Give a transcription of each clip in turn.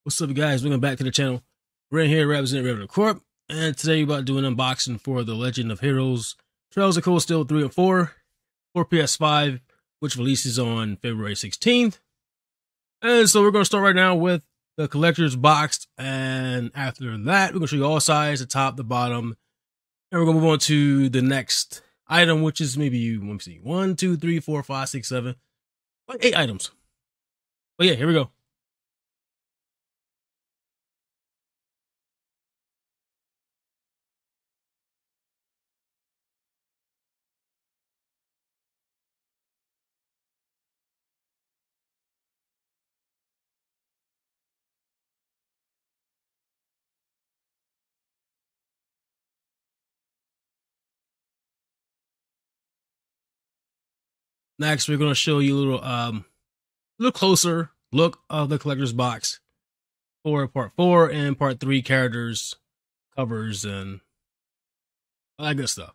What's up, you guys? Welcome back to the channel. We're in here representing Reverie Corp, and today we're about to do an unboxing for the Legend of Heroes Trails of Cold Steel 3 and 4 for PS5, which releases on February 16th. And so we're going to start right now with the collector's box, and after that, we're going to show you all sides, the top, the bottom, and we're going to move on to the next item, which is maybe, let me see, 1, 2, 3, 4, 5, 6, 7, like 8 items. But yeah, here we go. Next, we're going to show you a little closer look of the collector's box for part 4 and part 3 characters, covers, and all that good stuff.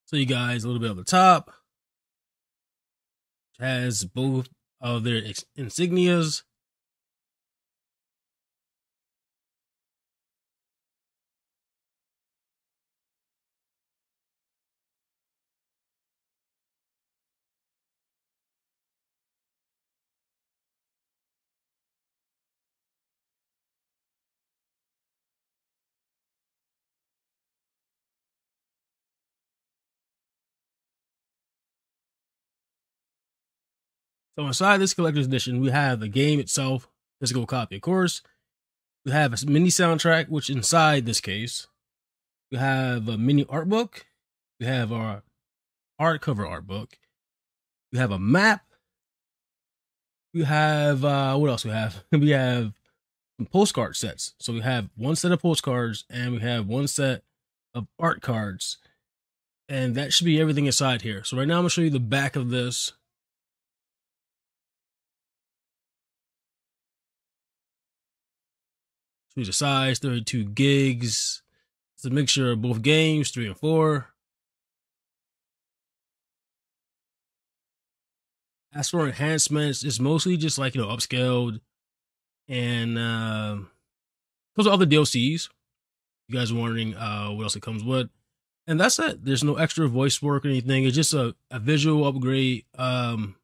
So you guys, a little bit on the top, which has both of their insignias. So inside this collector's edition, we have the game itself, physical copy, of course. We have a mini soundtrack, which inside this case, we have a mini art book. We have our hardcover art book. We have a map. We have, what else we have? We have some postcard sets. So we have one set of postcards and we have one set of art cards. And that should be everything inside here. So right now I'm going to show you the back of this. Choose a size, 32 gigs. It's a mixture of both games, 3 and 4. As for enhancements, it's mostly just like, upscaled. And those are other DLCs. You guys are wondering what else it comes with. And that's it. There's no extra voice work or anything. It's just a visual upgrade. We're on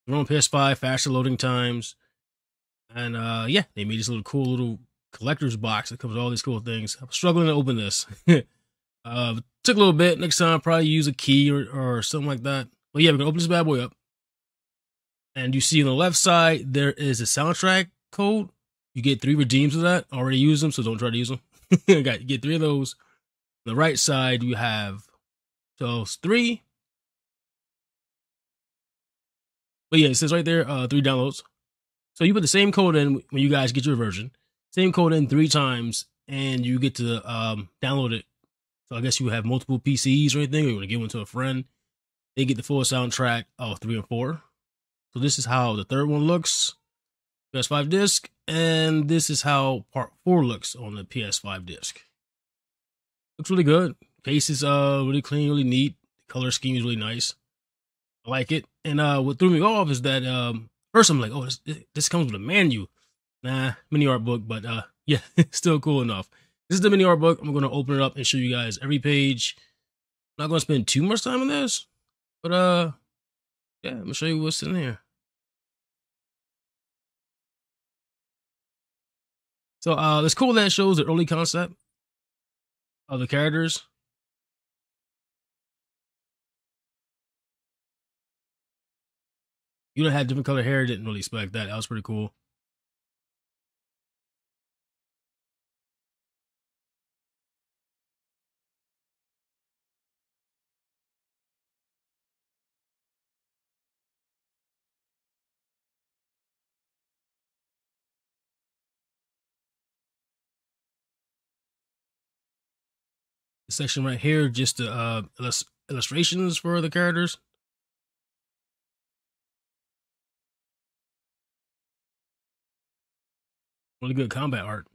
PS5, faster loading times. And yeah, they made this cool little collector's box that comes with all these cool things. I'm struggling to open this. Took a little bit. Next time, I'll probably use a key or something like that. But yeah, we're going to open this bad boy up. And you see on the left side, there is a soundtrack code. You get 3 redeems of that. I already used them, so don't try to use them. You get 3 of those. On the right side, you have those 3. But yeah, it says right there, 3 downloads. So you put the same code in when you guys get your version. Same code in 3 times, and you get to download it. So I guess you have multiple PCs or anything, or you want to give one to a friend. They get the full soundtrack of 3 and 4. So this is how the third one looks, PS5 disc, and this is how part 4 looks on the PS5 disc. Looks really good. Case is really clean, really neat. The color scheme is really nice. I like it. And what threw me off is that first I'm like, oh, this comes with a manual. Nah, mini art book, but yeah, still cool enough. This is the mini art book. I'm going to open it up and show you guys every page. I'm not going to spend too much time on this, but yeah, I'm going to show you what's in here. So it's cool that it shows the early concept of the characters. You don't have different color hair. Didn't really expect that. That was pretty cool. This section right here, just the illustrations for the characters. Really good combat art.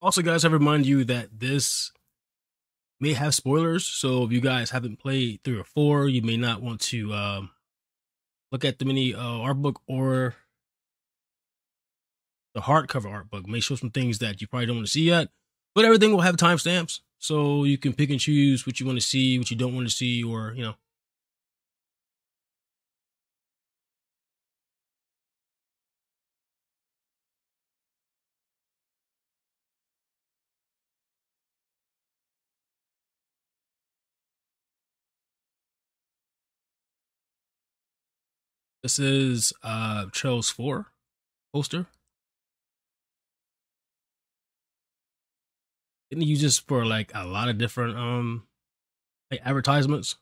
Also, guys, I remind you that this may have spoilers. So if you guys haven't played 3 or 4, you may not want to look at the mini art book or the hardcover art book. May show some things that you probably don't want to see yet, but everything will have timestamps, so you can pick and choose what you want to see, what you don't want to see, or This is Trails 4 poster. Didn't use this for like a lot of different like advertisements,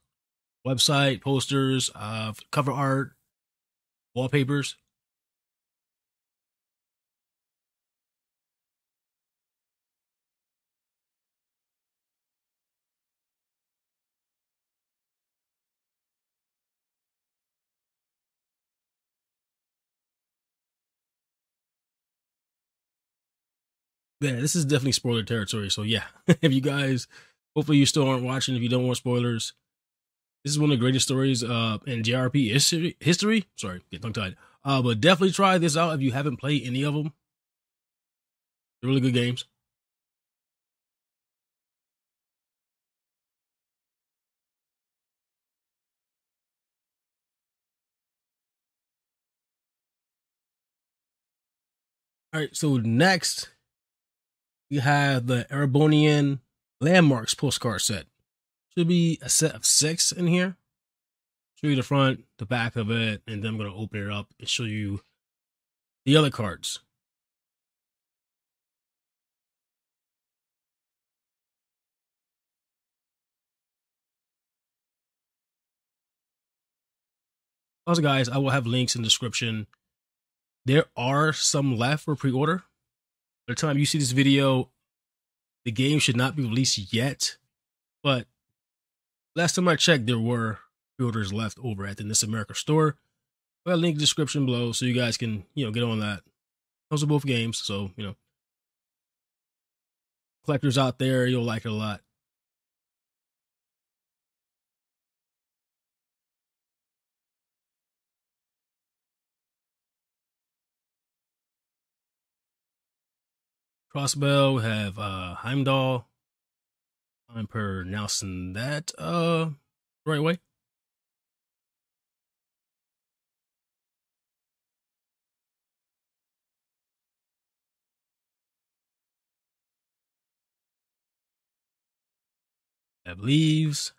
website posters, cover art, wallpapers. Yeah, this is definitely spoiler territory. So yeah, if you guys, hopefully you still aren't watching. If you don't want spoilers, this is one of the greatest stories in JRP history. Sorry, get tongue tied. But definitely try this out if you haven't played any of them. They're really good games. All right, so next we have the Abonian Landmarks postcard set. Should be a set of 6 in here. Show you the front, the back of it, and then I'm going to open it up and show you the other cards. Also, guys, I will have links in the description. There are some left for pre-order. By the time you see this video, the game should not be released yet. But last time I checked, there were pre-orders left over at the This America store. I'll have a link in the description below so you guys can, get on that. Those are both games, so, collectors out there, you'll like it a lot. Crossbell, we have Heimdall. I'm pronouncing that the right way. I have Leaves.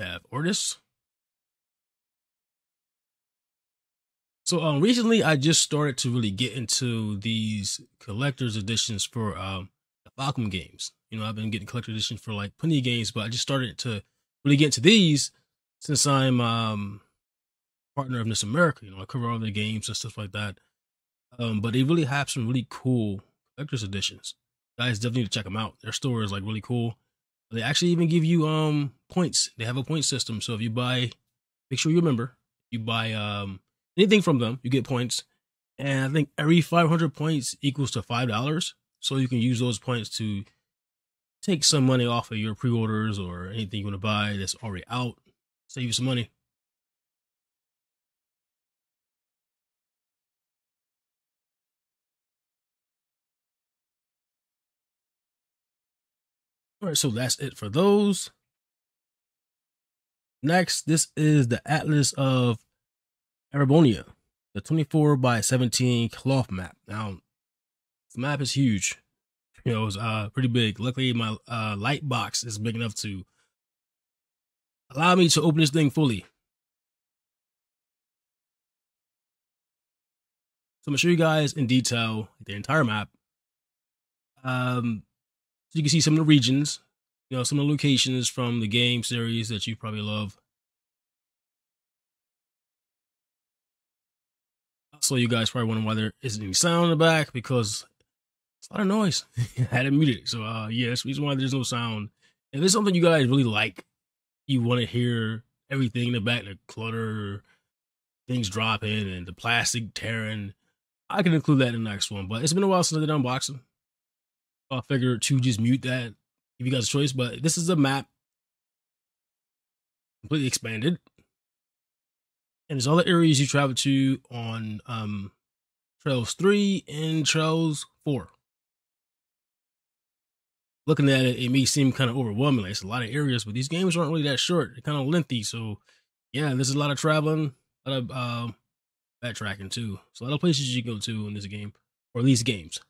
I have Ortis. So recently I just started to really get into these collector's editions for the Falcon games. I've been getting collector editions for like plenty of games, but I just started to really get into these since I'm partner of This America. I cover all their games and stuff like that. But they really have some really cool collector's editions. Guys definitely need to check them out. Their store is like really cool. They actually even give you points. They have a point system. So if you buy, make sure you remember, you buy anything from them, you get points. And I think every 500 points equals to $5. So you can use those points to take some money off of your pre-orders or anything you want to buy that's already out. Save you some money. All right, so that's it for those. Next, this is the Atlas of Abonia, the 24 by 17 cloth map. Now, this map is huge. It's pretty big. Luckily, my light box is big enough to allow me to open this thing fully. So I'm gonna show you guys in detail the entire map. So you can see some of the regions, some of the locations from the game series that you probably love. So you guys probably wondering why there isn't any sound in the back, because it's a lot of noise. I had it muted. So yeah, that's the reason why there's no sound. If it's something you guys really like, you want to hear everything in the back, the clutter, things dropping, and the plastic tearing, I can include that in the next one. But it's been a while since I did unboxing. I figured to just mute that, give you guys a choice. But this is a map, completely expanded. And there's other areas you travel to on Trails 3 and Trails 4. Looking at it, it may seem kind of overwhelming. Like, it's a lot of areas, but these games aren't really that short. They're kind of lengthy. So, yeah, there's a lot of traveling, a lot of backtracking, too. So, a lot of places you go to in this game, or these games.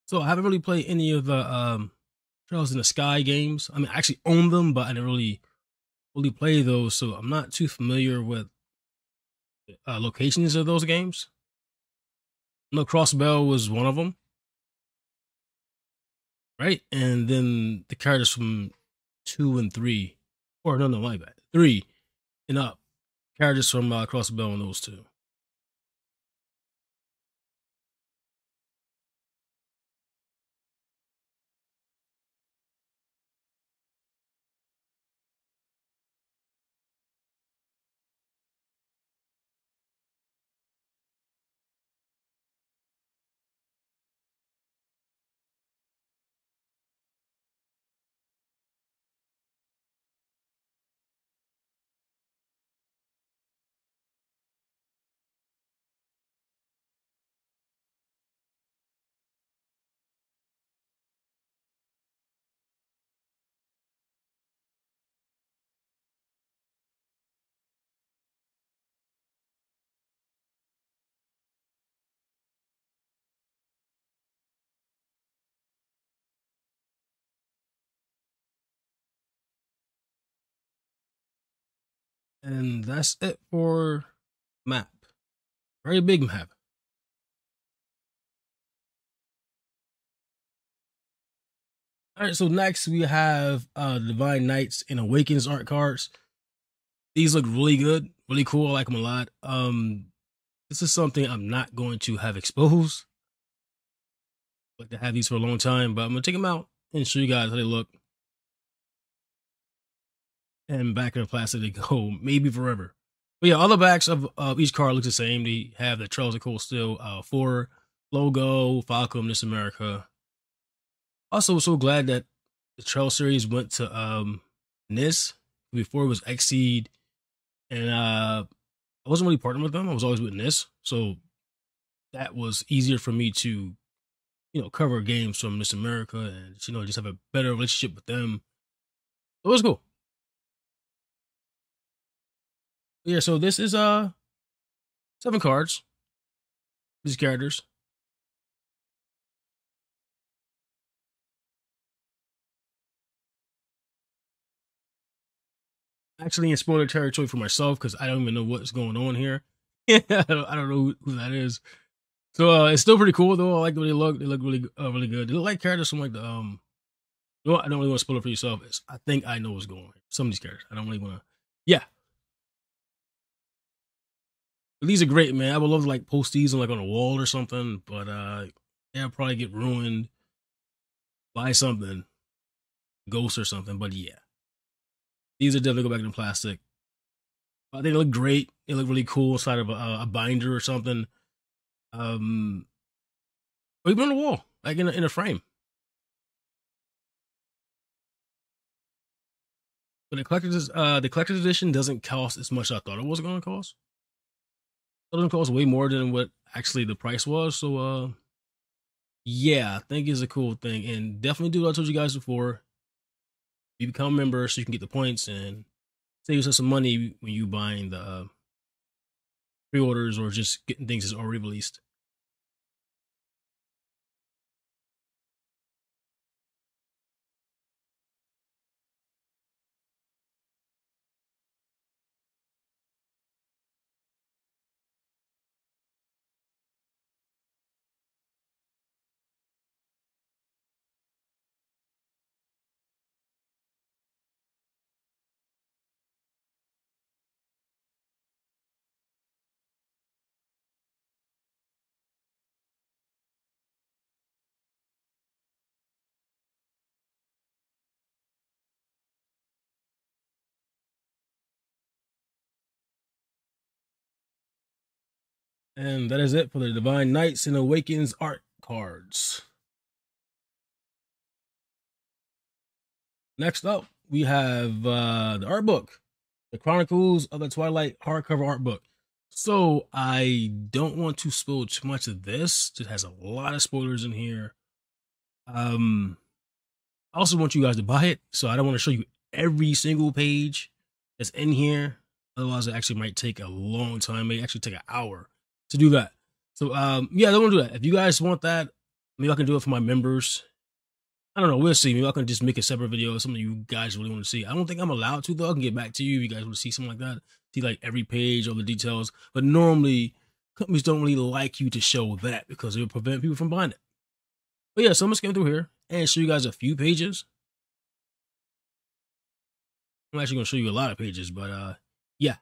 So, I haven't really played any of the Trails in the Sky games. I mean, I actually own them, but I didn't really play those. So, I'm not too familiar with locations of those games. No, Crossbell was one of them, right? And then the characters from 2 and 3, or no, my bad, 3 and up, characters from Crossbell and those two. And that's it for map. Very big map. All right, so next we have Divine Knights and Awakens art cards. These look really good, really cool. I like them a lot. This is something I'm not going to have exposed. Like to have these for a long time, but I'm gonna take them out and show you guys how they look. And back in the plastic they go, maybe forever. But yeah, all the backs of each card looks the same. They have the Trails of Cold Steel 4 logo, Falcon, This America. Also, so glad that the Trail series went to NIS. Before it was Exceed, and I wasn't really partnering with them. I was always with NIS, so that was easier for me to, cover games from This America and just have a better relationship with them. It was cool. Yeah, so this is 7 cards. These characters. Actually in spoiler territory for myself because I don't even know what's going on here. I don't know who that is. So it's still pretty cool though. I like the way they look. They look really good. They look like characters from like the I don't really want to spoil it for yourself. I think I know what's going on here. Some of these characters. I don't really want to. Yeah. But these are great, man. I would love to like post these on like on a wall or something, but they'll probably get ruined by something. Ghost or something. But yeah. These are definitely go back in plastic. They look great. They look really cool inside of a binder or something. Or even on the wall, like in a frame. But the collector's edition doesn't cost as much as I thought it was going to cost. It doesn't cost way more than what actually the price was. So yeah, I think it's a cool thing, and definitely do what I told you guys before. You become a member so you can get the points and save yourself some money when you buying the pre-orders or just getting things that's already released. And that is it for the Divine Knights and Awakens art cards. Next up, we have the art book, The Chronicles of the Twilight hardcover art book. So I don't want to spoil too much of this. It has a lot of spoilers in here. I also want you guys to buy it, so I don't want to show you every single page that's in here. Otherwise, it actually might take a long time. It may actually take an hour to do that. So yeah, I don't want to do that. If you guys want that, maybe I can do it for my members. I don't know. We'll see. Maybe I can just make a separate video of something you guys really want to see. I don't think I'm allowed to, though. I can get back to you if you guys want to see something like that. See, like, every page, all the details. But normally, companies don't really like you to show that because it will prevent people from buying it. But yeah, so I'm just going through here and show you guys a few pages. I'm actually going to show you a lot of pages, but yeah.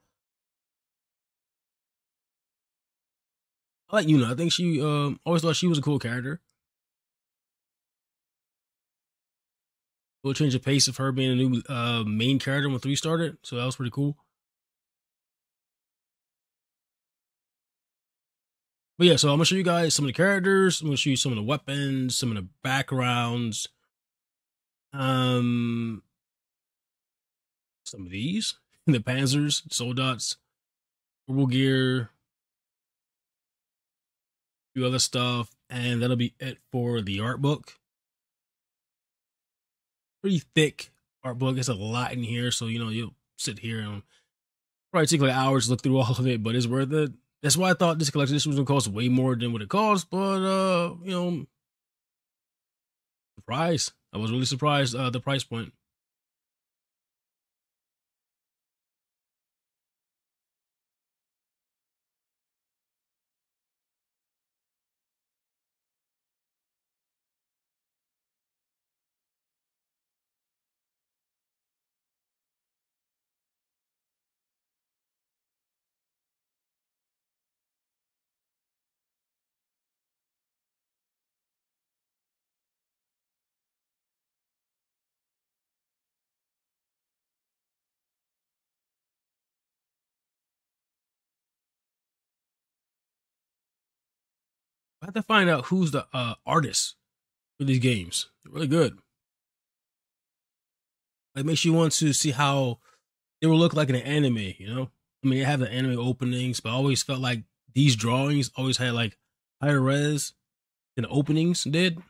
I like Yuna. I think she, always thought she was a cool character. We'll change the pace of her being a new main character when 3 started, so that was pretty cool. But yeah, so I'm gonna show you guys some of the characters. I'm gonna show you some of the weapons, some of the backgrounds, some of these, the Panzers, Soldats, Purple Gear, a few other stuff, and that'll be it for the art book. Pretty thick art book. It's a lot in here, so you'll sit here and probably take like hours to look through all of it, but it's worth it. That's why I thought this collection was gonna cost way more than what it cost, but surprise. I was really surprised the price point. I have to find out who's the artist for these games. They're really good. It makes you want to see how it will look like in an anime. I mean, they have the anime openings, but I always felt like these drawings always had like higher res than the openings did.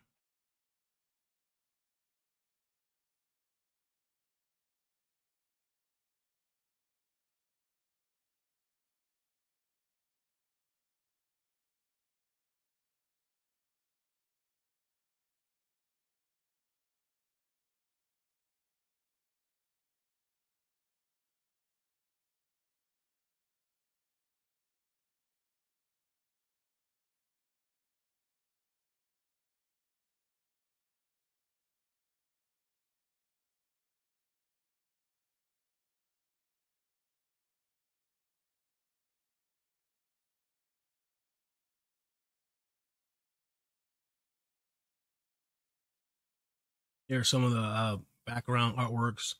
Here's some of the background artworks.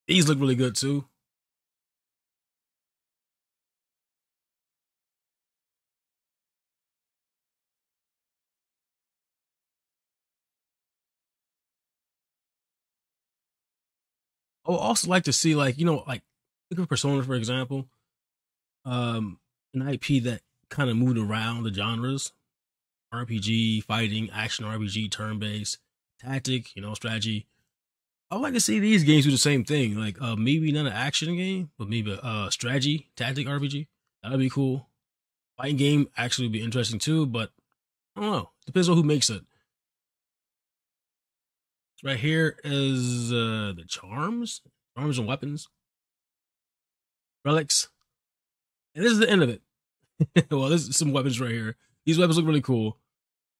These look really good too. I would also like to see, like, you know, like look at Persona, for example, an IP that kind of moved around the genres: RPG, fighting, action RPG, turn-based, tactic, you know, strategy. I would like to see these games do the same thing. Like, maybe not an action game, but maybe a strategy, tactic RPG. That'd be cool. Fighting game actually would be interesting too, but I don't know. Depends on who makes it. Right here is the charms and weapons, relics, and this is the end of it. Well, there's some weapons right here. These weapons look really cool.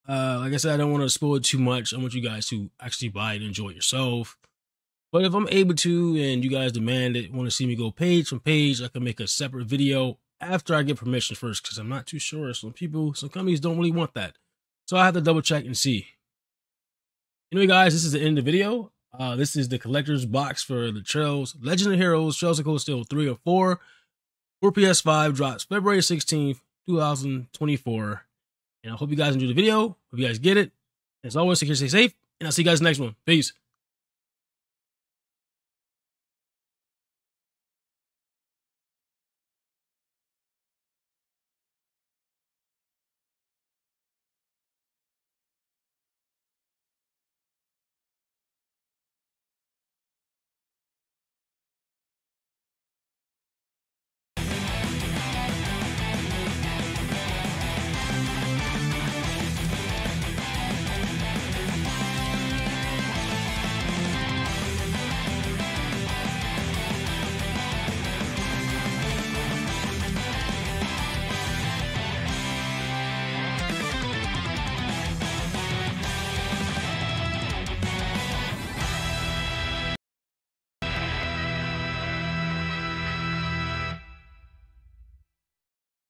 Like I said, I don't want to spoil it too much. I want you guys to actually buy it and enjoy it yourself. But if I'm able to, and you guys demand it, want to see me go page from page, I can make a separate video after I get permission first, because I'm not too sure. Some companies don't really want that. So I have to double check and see. Anyway, guys, this is the end of the video. This is the collector's box for the Trails Legend of Heroes Trails of Cold Steel 3 or 4 for PS5. Drops February 16th, 2024. And I hope you guys enjoyed the video. Hope you guys get it. As always, take care, stay safe, and I'll see you guys in the next one. Peace.